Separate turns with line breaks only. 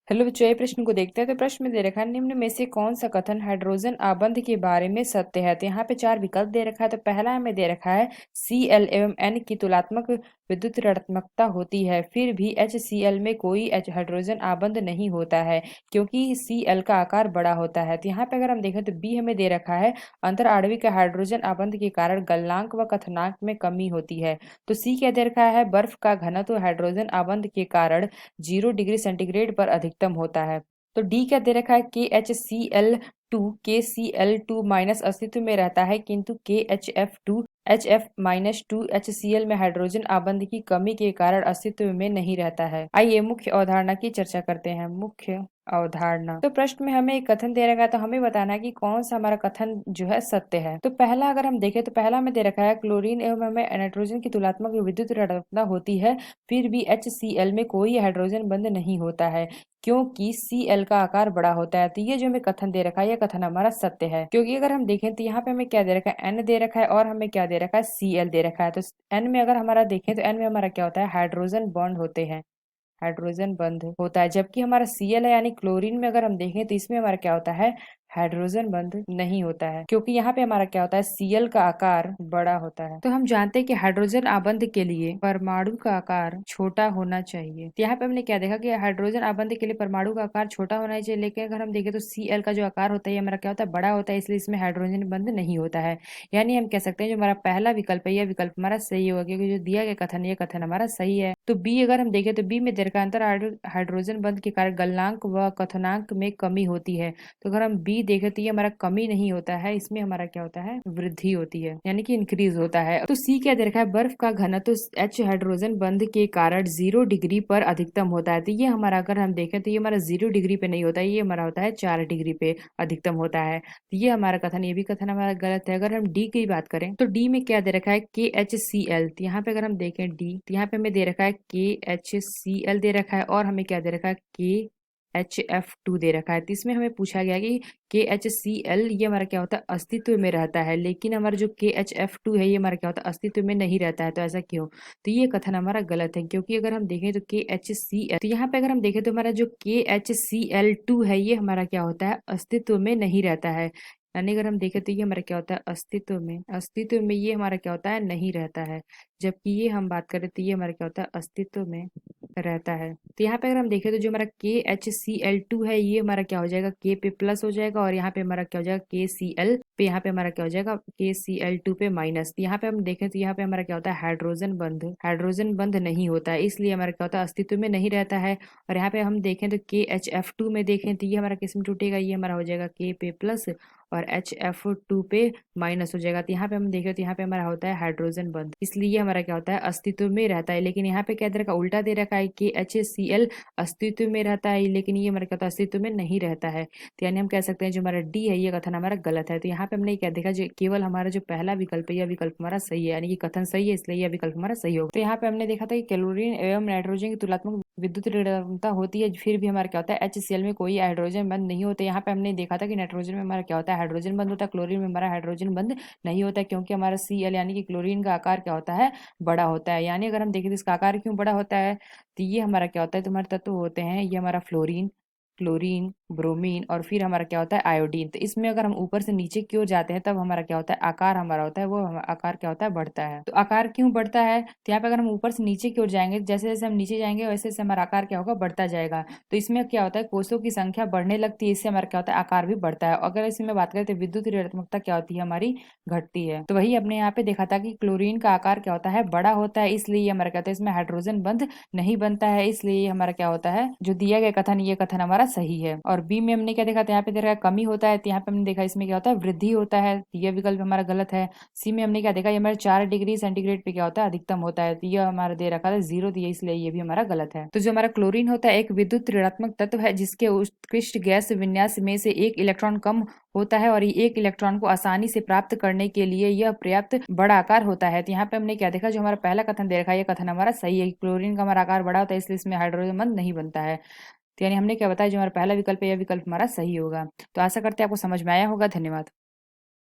Hello बच्चों, ये प्रश्न को देखते हैं। तो प्रश्न में दे रखा है, निम्न में से कौन सा कथन हाइड्रोजन आबंध के बारे में सत्य है। तो यहाँ पे चार विकल्प दे रखा है। तो पहला हमें दे रखा है Cl एवं N की तुलनात्मक विद्युत ऋणात्मकता होती है, फिर भी HCl में कोई हाइड्रोजन आबंध नहीं होता है क्योंकि Cl का आकार बड़ा होता है। तो यहाँ पे अगर हम देखें तो बी हमें दे रखा है, अंतर आणविक हाइड्रोजन आबंध के कारण गलनांक व कथनांक में कमी होती है। तो सी क्या दे रखा है, बर्फ का घनत्व हाइड्रोजन आबंध के कारण 0 डिग्री सेंटीग्रेड पर अधिकतम होता है। तो डी क्या दे रखा है, के Cl2 माइनस अस्तित्व में रहता है, किंतु HF HCl में हाइड्रोजन आबंध की कमी के कारण अस्तित्व में नहीं रहता है। आइए मुख्य अवधारणा की चर्चा करते हैं। मुख्य अवधारणा। तो प्रश्न में हमें एक कथन दे रखा है, तो हमें बताना है कि कौन सा हमारा कथन जो है सत्य है। तो पहला अगर हम देखें तो पहला हमें दे रखा है, क्लोरीन एवं हमें नाइट्रोजन की तुलनात्मक विद्युत ऋणात्मकता होती है, फिर भी HCl में कोई हाइड्रोजन बंध नहीं होता है क्योंकि Cl का आकार बड़ा होता है। तो ये जो हमें कथन दे रखा है, यह कथन हमारा सत्य है। क्योंकि अगर हम देखें तो यहाँ पे हमें क्या दे रखा है, N दे रखा है और हमें क्या दे रखा है, Cl दे रखा है। तो N में अगर हमारा देखें तो N में हमारा क्या होता है, हाइड्रोजन बॉन्ड होते हैं, हाइड्रोजन बंध होता है। जबकि हमारा Cl है यानी क्लोरीन में अगर हम देखें तो इसमें हमारा क्या होता है, हाइड्रोजन बंध नहीं होता है क्योंकि यहाँ पे हमारा क्या होता है, Cl का आकार बड़ा होता है। तो हम जानते हैं कि हाइड्रोजन आबंध के लिए परमाणु का आकार छोटा होना चाहिए। तो यहाँ पे हमने क्या देखा कि हाइड्रोजन आबंध के लिए परमाणु का आकार छोटा होना चाहिए, लेकिन अगर हम देखें तो Cl का जो आकार होता है हमारा क्या होता है, बड़ा होता है, इसलिए इसमें हाइड्रोजन बंध नहीं होता है। यानी हम कह सकते हैं जो हमारा पहला विकल्प है यह विकल्प हमारा सही होगा, क्योंकि जो दिया गया कथन ये कथन हमारा सही है। तो बी अगर हम देखें तो बी में दीर्घांतर हाइड्रोजन बंध के कारण गलनांक व कथनांक में कमी होती है। तो अगर हम बी देखें तो ये हमारा कमी नहीं होता है, इसमें हमारा क्या होता है, वृद्धि होती है, यानी कि इंक्रीज होता है। तो सी क्या दे रखा है, बर्फ का घनत्व H हाइड्रोजन बंध के कारण 0 डिग्री पर अधिकतम होता है। तो ये हमारा अगर हम देखें तो ये हमारा 0 डिग्री पे नहीं होता है, ये हमारा होता है 4 डिग्री पे अधिकतम होता है। तो ये हमारा कथन, ये भी कथन हमारा गलत है। अगर हम डी की बात करें तो डी में क्या दे रखा है, KHCl। तो यहाँ पे अगर हम देखें डी, तो यहाँ पे हमें दे रखा है KHCl दे रखा है और हमें क्या दे रखा है, KHF2 दे रखा है। तो इसमें हमें पूछा गया कि KHCl ये हमारा क्या होता है, अस्तित्व में रहता है, लेकिन हमारा जो KHF2 है ये हमारा क्या होता है, अस्तित्व में नहीं रहता है। तो ऐसा क्यों, तो ये कथन हमारा गलत है। क्योंकि अगर हम देखें तो KHCl, तो यहाँ पे अगर हम देखें तो हमारा जो KHCl2 है ये हमारा क्या होता है, अस्तित्व में नहीं रहता है। यानी अगर हम देखें तो ये हमारा क्या होता है, अस्तित्व में ये हमारा क्या होता है, नहीं रहता है। जबकि ये हम बात करें तो ये हमारा क्या होता है, अस्तित्व में रहता है। तो यहाँ पे अगर हम देखें तो जो हमारा KHCl2 है ये हमारा क्या हो जाएगा, K पे प्लस हो जाएगा, और यहाँ पे हमारा क्या हो जाएगा, KCl पे, यहाँ पे हमारा क्या हो जाएगा, KCl2 पे माइनस। यहाँ पे हम देखें तो यहाँ पे हमारा क्या होता है, हाइड्रोजन बंध नहीं होता है, इसलिए हमारा क्या होता है, अस्तित्व में नहीं रहता है। और यहाँ पे हम देखें तो KHF2 में देखें तो ये हमारा किस में टूटेगा, ये हमारा हो जाएगा K पे प्लस और HF2 पे माइनस हो जाएगा। तो यहाँ पे हम देखें तो यहाँ पे हमारा होता है हाइड्रोजन बंध, इसलिए हमारा क्या होता है, अस्तित्व में रहता है। लेकिन यहाँ पे क्या दे रखा है, उल्टा दे रखा है कि HCl अस्तित्व में रहता है, लेकिन ये हमारा क्या होता है, अस्तित्व में नहीं रहता है। तो यानी हम कह सकते हैं जो हमारा डी है ये कथन हमारा गलत है। तो यहाँ पे हमने क्या देखा, जो केवल हमारा जो पहला विकल्प है यह विकल्प हमारा सही है, यानी कि कथन सही है, इसलिए यह विकल्प हमारा सही होगा। तो यहाँ पे हमने देखा था कि क्लोरीन एवं नाइट्रोजन की तुलनात्मक विद्युत ऋणात्मकता होती है, फिर भी हमारा क्या होता है, HCl में कोई हाइड्रोजन बंध नहीं होता। यहाँ पे हमने देखा था कि नाइट्रोजन में हमारा क्या होता है, हाइड्रोजन बंध होता है, क्लोरीन में हमारा हाइड्रोजन बंध नहीं होता है, क्योंकि हमारा Cl यानी कि क्लोरीन का आकार क्या होता है, बड़ा होता है। यानी अगर हम देखें तो इसका आकार क्यों बड़ा होता है, तो ये हमारा क्या होता है, तुम्हारे तत्व होते हैं, ये हमारा क्लोरीन, ब्रोमीन और फिर हमारा क्या होता है, आयोडीन। तो इसमें अगर हम ऊपर से नीचे की ओर जाते हैं तब हमारा क्या होता है, आकार हमारा होता है, वो आकार क्या होता है, बढ़ता है। तो आकार क्यों बढ़ता है, तो यहाँ पे अगर हम ऊपर से नीचे की ओर जाएंगे, जैसे जैसे हम नीचे जाएंगे वैसे वैसे हमारा आकार क्या होगा, बढ़ता जाएगा। तो इसमें क्या होता है, कोषों की संख्या बढ़ने लगती है, इससे हमारा क्या होता है, आकार भी बढ़ता है। अगर इसमें बात करें तो विद्युत ऋणात्मकता क्या होती है, हमारी घटती है। तो वही अपने यहाँ पे देखा था कि क्लोरीन का आकार क्या होता है, बड़ा होता है, इसलिए हमारा क्या होता है, इसमें हाइड्रोजन बंध नहीं बनता है, इसलिए हमारा क्या होता है, जो दिया गया कथन ये कथन हमारा सही है। और बी में हमने क्या देखा था, यहाँ पे देखा कमी होता है, तो यहाँ पे हमने देखा इसमें क्या होता है, वृद्धि होता है, यह विकल्प हमारा गलत है। सी में हमने क्या देखा, ये हमारे 4 डिग्री सेंटीग्रेड पे क्या होता है, अधिकतम होता है, तो यह हमारा दे रखा था 0 दिया, इसलिए ये भी हमारा गलत है। तो जो हमारा क्लोरीन होता है एक विद्युत ऋणात्मक तत्व है, जिसके उत्कृष्ट गैस विन्यास में से एक इलेक्ट्रॉन कम होता है और ये एक इलेक्ट्रॉन को आसानी से प्राप्त करने के लिए यह पर्याप्त बड़ा आकार होता है। तो यहाँ पे हमने क्या देखा, जो हमारा पहला कथन दे रखा है ये कथन हमारा सही है, क्लोरीन का हमारा आकार बड़ा होता है, इसलिए इसमें हाइड्रोजन बंध नहीं बनता है। तो यानी हमने क्या बताया, जो हमारा पहला विकल्प है यह विकल्प हमारा सही होगा। तो आशा करते हैं आपको समझ में आया होगा। धन्यवाद।